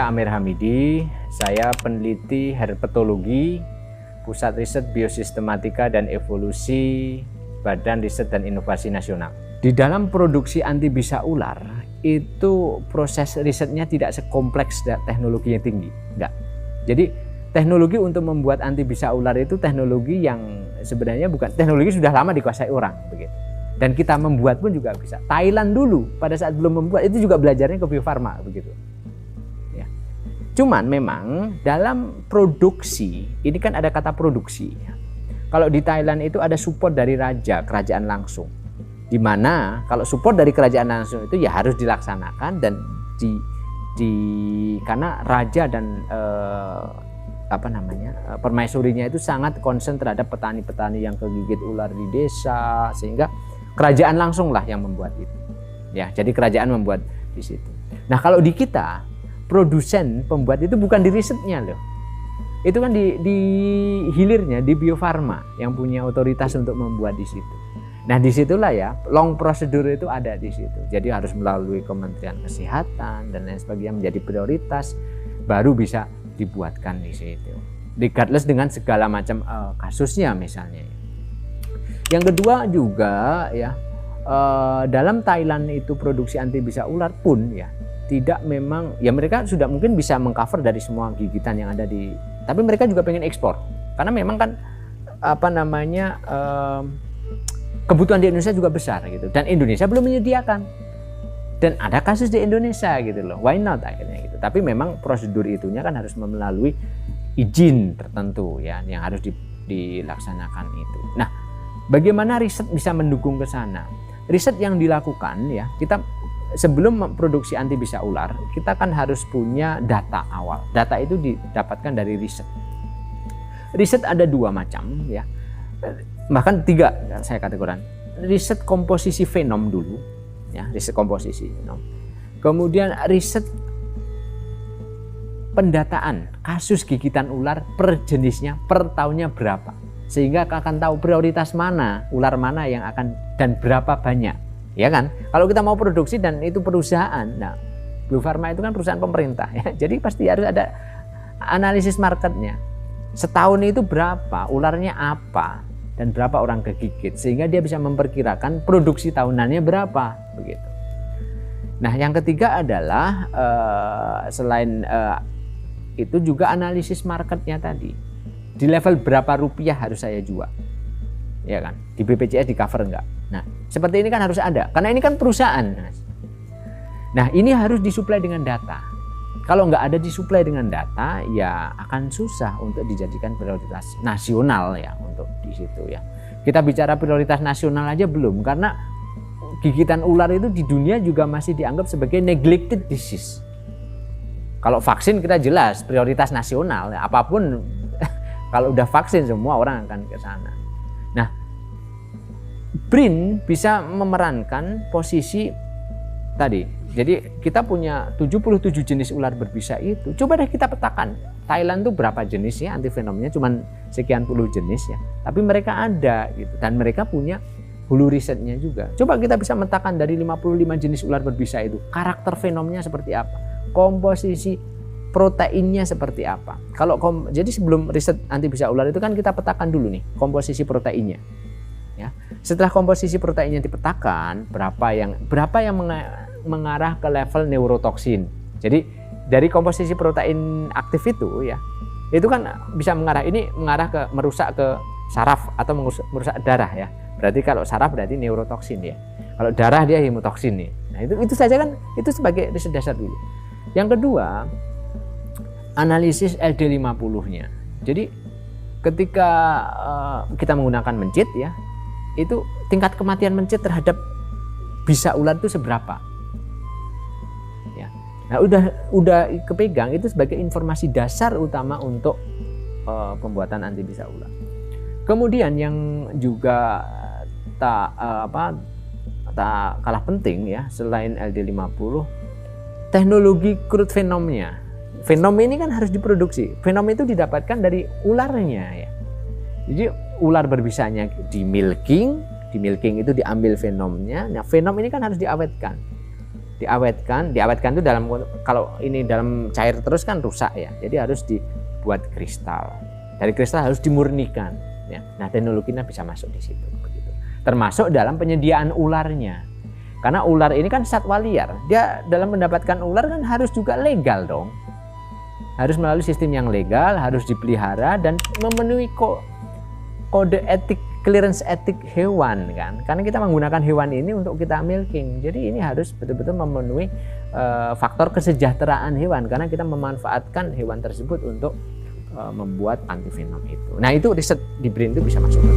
Saya Amir Hamidi, saya peneliti herpetologi, Pusat Riset Biosistematika dan Evolusi Badan Riset dan Inovasi Nasional. Di dalam produksi anti bisa ular, itu proses risetnya tidak sekompleks teknologi yang tinggi. Enggak. Jadi teknologi untuk membuat anti bisa ular itu teknologi yang sebenarnya bukan, teknologi sudah lama dikuasai orang begitu. Dan kita membuat pun juga bisa. Thailand dulu pada saat belum membuat itu juga belajarnya ke Bio Farma begitu. Cuman memang dalam produksi, ini kan ada kata produksi. Kalau di Thailand itu ada support dari raja, kerajaan langsung. Di mana kalau support dari kerajaan langsung itu ya harus dilaksanakan dan karena raja dan permaisurinya itu sangat concern terhadap petani-petani yang kegigit ular di desa, sehingga kerajaan langsung lah yang membuat itu. Ya, jadi kerajaan membuat di situ. Nah, kalau di kita produsen pembuat itu bukan di risetnya loh, itu kan di hilirnya di Bio Farma yang punya otoritas untuk membuat di situ. Nah disitulah ya long prosedur itu ada di situ. Jadi harus melalui Kementerian Kesehatan dan lain sebagainya menjadi prioritas, baru bisa dibuatkan di situ. Regardless dengan segala macam kasusnya misalnya. Yang kedua juga ya dalam Thailand itu produksi anti bisa ular pun ya tidak memang, ya mereka sudah mungkin bisa mengcover dari semua gigitan yang ada di, tapi mereka juga pengen ekspor karena memang kan kebutuhan di Indonesia juga besar gitu, dan Indonesia belum menyediakan dan ada kasus di Indonesia gitu loh, why not akhirnya gitu. Tapi memang prosedur itunya kan harus melalui izin tertentu ya yang harus dilaksanakan itu. Nah, bagaimana riset bisa mendukung ke sana? Riset yang dilakukan ya, kita sebelum memproduksi anti bisa ular, kita kan harus punya data awal. Data itu didapatkan dari riset. Riset ada dua macam ya, bahkan tiga saya kategorikan. Riset komposisi fenom dulu, ya riset komposisi fenom. Kemudian riset pendataan kasus gigitan ular per jenisnya, per tahunnya berapa, sehingga akan tahu prioritas mana, ular mana yang akan dan berapa banyak. Ya kan, kalau kita mau produksi dan itu perusahaan, nah Bio Farma itu kan perusahaan pemerintah ya, jadi pasti harus ada analisis marketnya. Setahun itu berapa, ularnya apa, dan berapa orang kegigit, sehingga dia bisa memperkirakan produksi tahunannya berapa begitu. Nah, yang ketiga adalah selain itu juga analisis marketnya tadi, di level berapa rupiah harus saya jual, ya kan, di BPJS di cover enggak. Nah, seperti ini kan harus ada, karena ini kan perusahaan. Nah, ini harus disuplai dengan data. Kalau nggak ada disuplai dengan data, ya akan susah untuk dijadikan prioritas nasional ya untuk di situ ya. Kita bicara prioritas nasional aja belum, karena gigitan ular itu di dunia juga masih dianggap sebagai neglected disease. Kalau vaksin kita jelas prioritas nasional, ya, apapun kalau udah vaksin semua orang akan ke sana. Nah, BRIN bisa memerankan posisi tadi. Jadi kita punya 77 jenis ular berbisa itu. Coba deh kita petakan. Thailand tuh berapa jenis ya antifenomnya, cuman sekian puluh jenis ya. Tapi mereka ada gitu, dan mereka punya hulu risetnya juga. Coba kita bisa metakan dari 55 jenis ular berbisa itu, karakter fenomnya seperti apa, komposisi proteinnya seperti apa. Jadi sebelum riset anti bisa ular itu kan kita petakan dulu nih komposisi proteinnya. Ya. Setelah komposisi proteinnya dipetakan, berapa yang mengarah ke level neurotoksin. Jadi dari komposisi protein aktif itu ya, itu kan bisa mengarah ke merusak ke saraf atau merusak darah ya. Berarti kalau saraf berarti neurotoksin ya. Kalau darah dia hemotoksin nih. Nah, itu saja kan itu sebagai riset dasar dulu. Yang kedua, analisis LD50-nya. Jadi ketika kita menggunakan mencit ya, itu tingkat kematian mencit terhadap bisa ular itu seberapa ya. Nah, udah kepegang itu sebagai informasi dasar utama untuk pembuatan anti bisa ular. Kemudian yang juga tak kalah penting ya, selain LD50, teknologi crude fenomnya. Fenom ini kan harus diproduksi. Fenom itu didapatkan dari ularnya ya. Jadi ular berbisanya di milking itu diambil fenomnya. Nah, fenom ini kan harus diawetkan. diawetkan itu dalam, kalau ini dalam cair terus kan rusak ya, jadi harus dibuat kristal. Dari kristal harus dimurnikan ya. Nah, teknologinya bisa masuk di situ begitu. Termasuk dalam penyediaan ularnya. Karena ular ini kan satwa liar. Dia dalam mendapatkan ular kan harus juga legal dong. Harus melalui sistem yang legal, harus dipelihara dan memenuhi kode etik, clearance etik hewan kan. Karena kita menggunakan hewan ini untuk kita milking. Jadi ini harus betul-betul memenuhi faktor kesejahteraan hewan, karena kita memanfaatkan hewan tersebut untuk membuat antivenom itu. Nah, itu riset di BRIN itu bisa masuk ke